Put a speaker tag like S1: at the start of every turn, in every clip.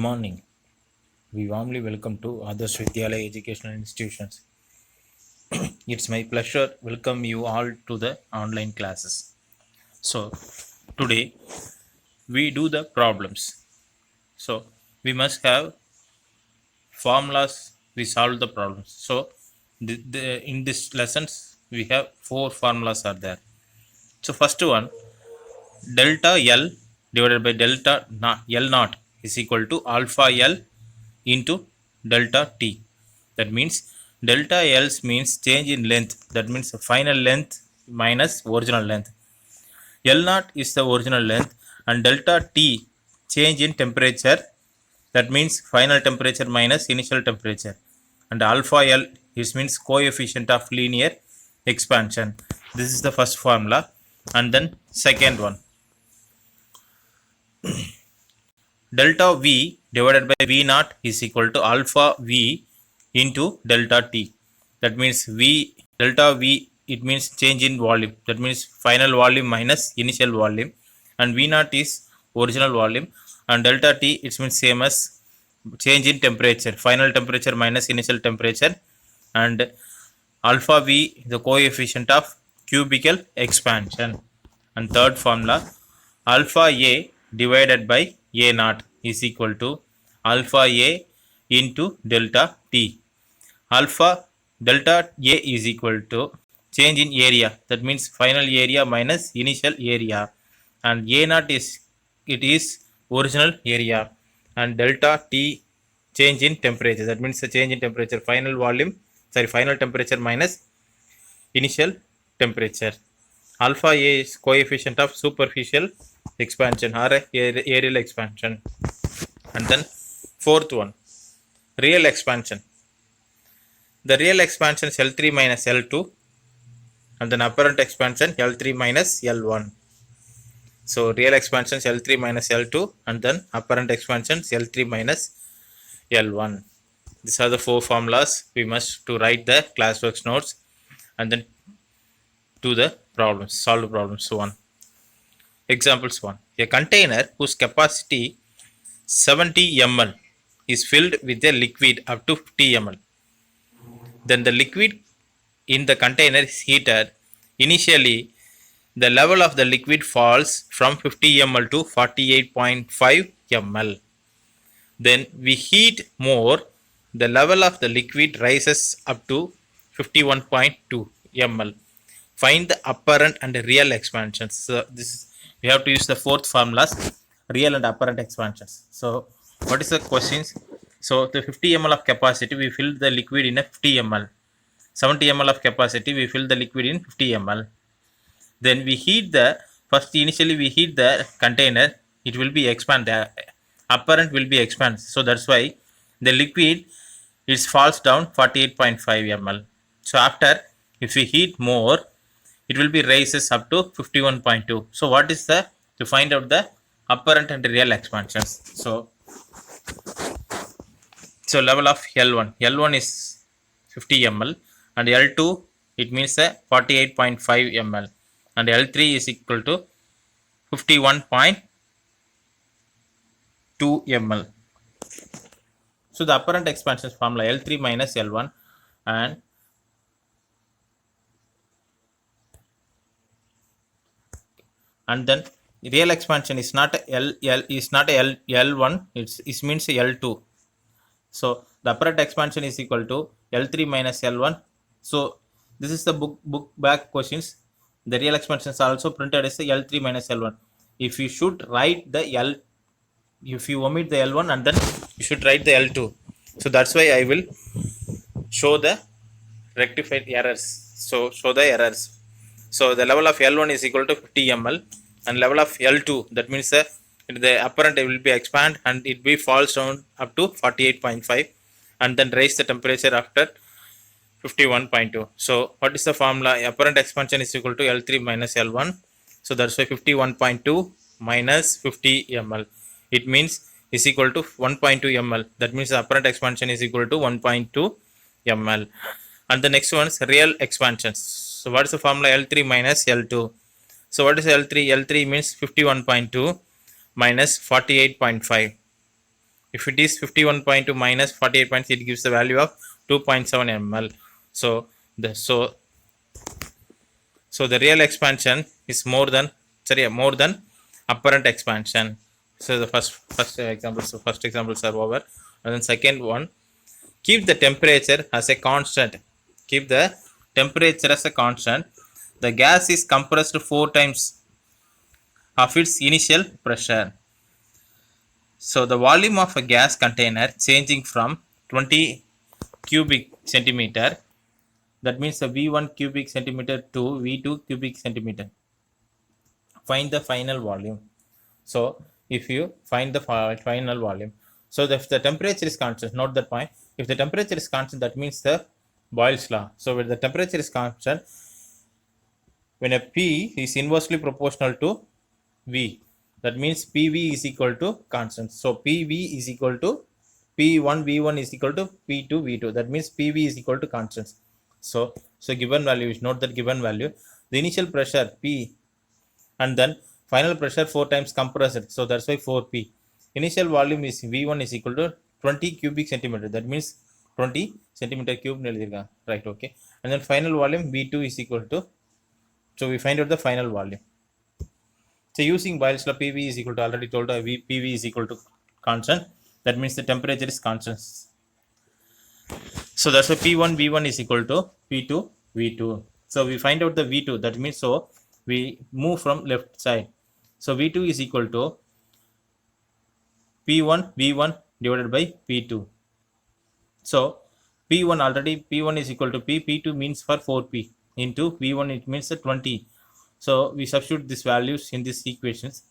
S1: morning. We warmly welcome to Adarsh Vidyalaya Educational Institutions. It's my pleasure welcome you all to the online classes. So today we do the problems. So we must have formulas. We solve the problems. So in this lessons we have four formulas are there. So first one, delta L divided by delta L naught is equal to alpha L into delta T. That means delta L means change in length. That means the final length minus original length. L naught is the original length and delta T change in temperature. That means final temperature minus initial temperature. And alpha L is means coefficient of linear expansion. This is the first formula. And then second one, delta V divided by V naught is equal to alpha V into delta T. That means delta V, it means change in volume. That means final volume minus initial volume. And V naught is original volume. And delta T, it means same as change in temperature. Final temperature minus initial temperature. And alpha V, the coefficient of cubical expansion. And third formula, alpha A divided by A naught is equal to alpha A into delta T. Alpha delta A is equal to change in area. That means final area minus initial area. And A naught is original area. And delta T change in temperature. That means the change in temperature. Final temperature minus initial temperature. Alpha A is coefficient of superficial expansion or aerial expansion. And then fourth one, real expansion. The real expansion is L3 minus L2 and then apparent expansion L3 minus L1. So real expansion is L3 minus L2 and then apparent expansion is L3 minus L1. These are the four formulas we must to write the classwork notes and then do the problems, solve the problems. So one. Examples 1. A container whose capacity 70 ml is filled with a liquid up to 50 ml. Then the liquid in the container is heated. Initially, the level of the liquid falls from 50 ml to 48.5 ml. Then we heat more, the level of the liquid rises up to 51.2 ml. Find the apparent and real expansions. So we have to use the fourth formulas, real and apparent expansions. So what is the questions? So the 50 ml of capacity, we fill the liquid in a 50 ml. 70 ml of capacity, we fill the liquid in 50 ml. Then we heat initially we heat the container, it will be expand, the apparent will be expand. So that's why the liquid falls down 48.5 ml. So after, if we heat more, it will be rises up to 51.2. So what is to find out the apparent and real expansions. So level of L1 is 50 ml and L2 it means 48.5 ml and L3 is equal to 51.2 ml. So the apparent expansion formula L3 minus L1 and then real expansion is not L1, it means L2. So the apparent expansion is equal to L3 minus L1. So this is the book back questions. The real expansion is also printed as L3 minus L1. If you should write the L, if you omit the L1 and then you should write the L2. So that's why I will show the rectified errors. So show the errors. So the level of L1 is equal to 50 ml and level of L2, that means the apparent will be expand and it will falls down up to 48.5 and then raise the temperature after 51.2. So what is the formula? Apparent expansion is equal to L3 minus L1. So that's why 51.2 minus 50 ml. It means is equal to 1.2 ml. That means the apparent expansion is equal to 1.2 ml. And the next one is real expansions. So what is the formula? L3 minus L2. So what is L3? L3 means 51.2 minus 48.5. If it is 51.2 minus 48.6, it gives the value of 2.7 ml. So the real expansion is more than apparent expansion. So the first example, so first examples are over, and then second one, keep the temperature as a constant. Keep the temperature as a constant. The gas is compressed 4 times of its initial pressure. So the volume of a gas container changing from 20 cubic centimeter, that means the V1 cubic centimeter to V2 cubic centimeter. Find the final volume. So if you find the final volume, so if the temperature is constant, note that point. If the temperature is constant, that means the Boyle's law. So when the temperature is constant, when a P is inversely proportional to V, that means PV is equal to constant. So PV is equal to P1 V1 is equal to P2 V2. That means PV is equal to constants. So given value is, note that given value, the initial pressure P and then final pressure 4 times compressed. So that's why 4P. Initial volume is V1 is equal to 20 cubic centimeter. That means 20 centimeter cube. Right, okay. And then final volume V2 is equal to, so we find out the final volume. So using Boyle's law, PV is equal to, already told, PV is equal to constant. That means the temperature is constant. So that's why P1 V1 is equal to P2 V2. So we find out the V2. That means, so we move from left side. So V2 is equal to P1 V1 divided by P2. So P1 already, P1 is equal to P, P2 means for 4P into V1, it means 20. So we substitute these values in these equations.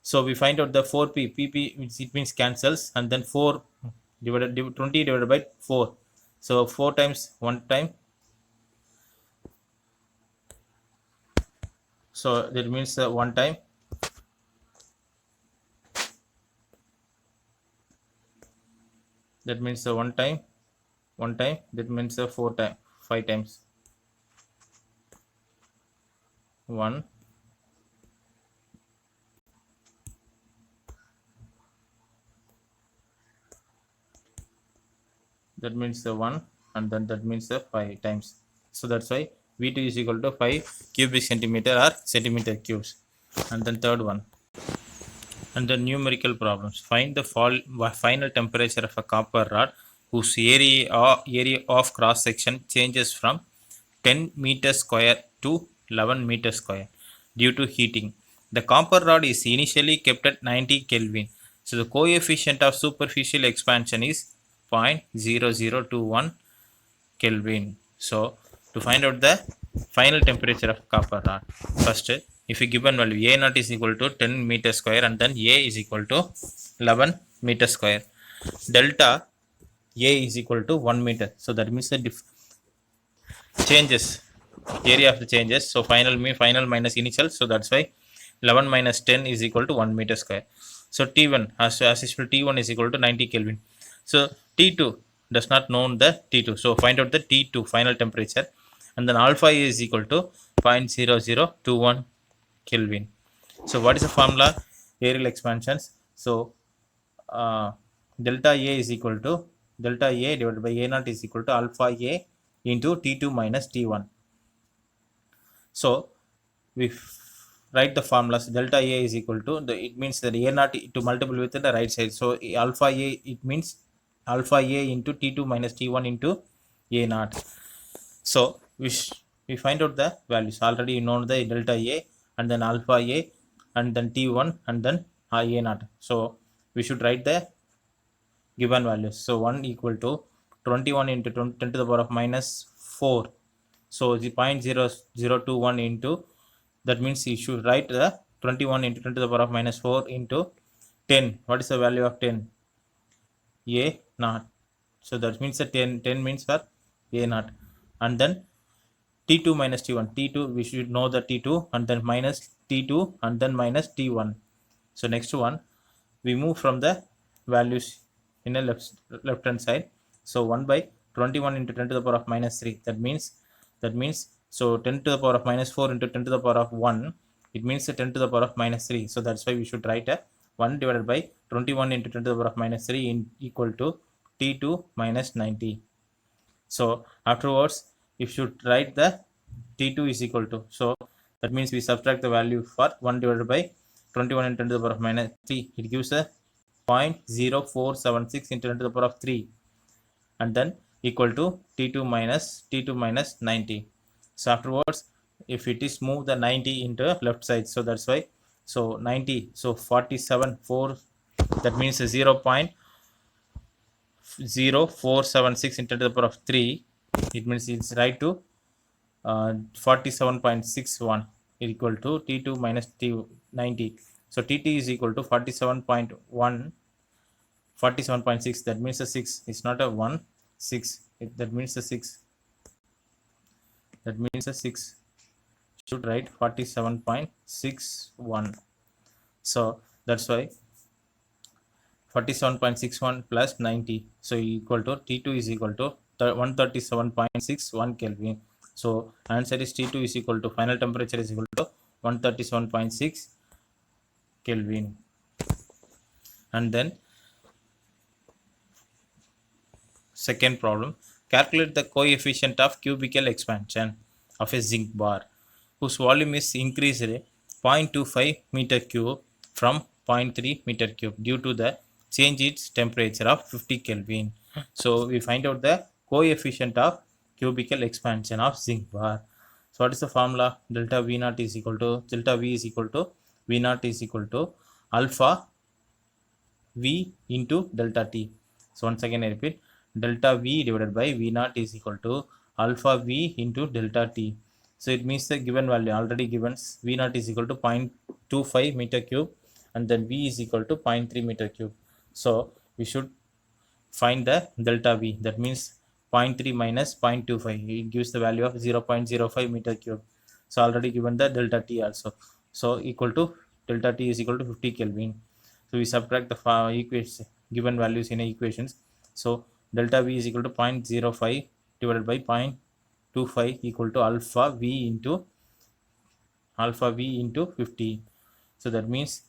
S1: So we find out the 4P, PP, which it means cancels, and then 4 divided 20 divided by 4. So 4 times 1 time. So that means 1 time. That means 1 time. That means 4 times, 5 times. 1. That means 1, and then that means 5 times. So that's why V2 is equal to 5 cubic centimeter or centimeter cubes. And then third one, and the numerical problems. Find the final temperature of a copper rod whose area of cross section changes from 10 meters square to 11 meters square due to heating. The copper rod is initially kept at 90 Kelvin. So the coefficient of superficial expansion is 0.0021 Kelvin. So to find out the final temperature of copper rod, first, if you given value A naught is equal to 10 meter square and then A is equal to 11 meter square, delta A is equal to 1 meter. So that means the changes, area of the changes. So final minus initial. So that's why 11 minus 10 is equal to 1 meter square. So T1, as usual, T1 is equal to 90 Kelvin. So T2 does not know the T2. So find out the T2 final temperature, and then alpha A is equal to 0.0021 Kelvin. So what is the formula? Aerial expansions. So delta A is equal to delta A divided by A naught is equal to alpha A into T2 minus T1. So we write the formulas. Delta A is equal to it means that A naught to multiple with the right side. So alpha A, it means alpha A into T2 minus T1 into A naught. So we find out the values. Already you know the delta A and then alpha A and then T1 and then A naught. So we should write the given values. So 1 equal to 21 into 10 to the power of minus 4. So the 0.0021 into, that means you should write the 21 into 10 to the power of minus 4 into 10. What is the value of 10? A naught. So that means the 10 means for A naught. And then T2 minus T1. T2, we should know the T2 and then minus T2 and then minus T1. So next one, we move from the values in the left hand side. So 1 by 21 into 10 to the power of minus 3. That means so 10 to the power of minus 4 into 10 to the power of 1. It means 10 to the power of minus 3. So that's why we should write a 1 divided by 21 into 10 to the power of minus 3 equal to T2 minus 90. So afterwards, if you write the T2 is equal to, so that means we subtract the value for 1 divided by 21 into 10 to the power of minus 3. It gives a 0.0476 into 10 to the power of 3, and then equal to T2 minus 90. So afterwards, if it is move the 90 into left side, so that's why, so 90, so 47.4, that means 0.0476 into the power of 3. It means it's right to 47.61 equal to T2 minus T90. So Tt is equal to 47.1, 47.6, that means a 6. It's not a 1, 6. That means a 6. That means a 6. Should write 47.61. So that's why 47.61 plus 90. So equal to T2 is equal to 137.61 Kelvin. So answer is T2 is equal to, final temperature is equal to 137.6 Kelvin. And then second problem, calculate the coefficient of cubical expansion of a zinc bar whose volume is increased 0.25 meter cube from 0.3 meter cube due to the change its temperature of 50 Kelvin. So we find out the coefficient of cubical expansion of zinc bar. So what is the formula? Delta V naught is equal to, delta V is equal to, V naught is equal to alpha V into delta T. So once again I repeat, delta V divided by V naught is equal to alpha V into delta T. So it means the given value already given, V naught is equal to 0.25 meter cube, and then V is equal to 0.3 meter cube. So we should find the delta V, that means 0.3 minus 0.25, it gives the value of 0.05 meter cube. So already given the delta T also. So equal to, delta T is equal to 50 Kelvin. So we subtract the given values in equations. So delta V is equal to 0.05 divided by 0.25 equal to alpha V into 50. So that means,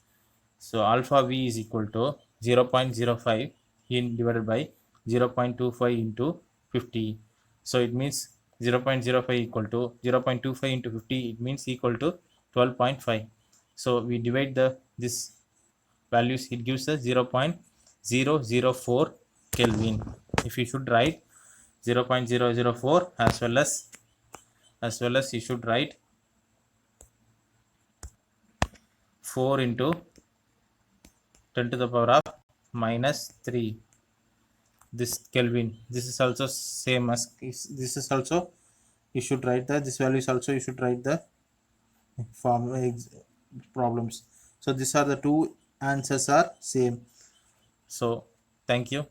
S1: so alpha V is equal to 0.05 in divided by 0.25 into 50. So it means 0.05 equal to 0.25 into 50, it means equal to 12.5. So we divide this values, it gives us 0.004 Kelvin. If you should write 0.004 as well as you should write 4 into 10 to the power of minus 3 this Kelvin. This is also same as this is also, you should write the, this value is also you should write the form problems. So these are the two answers are same. So thank you.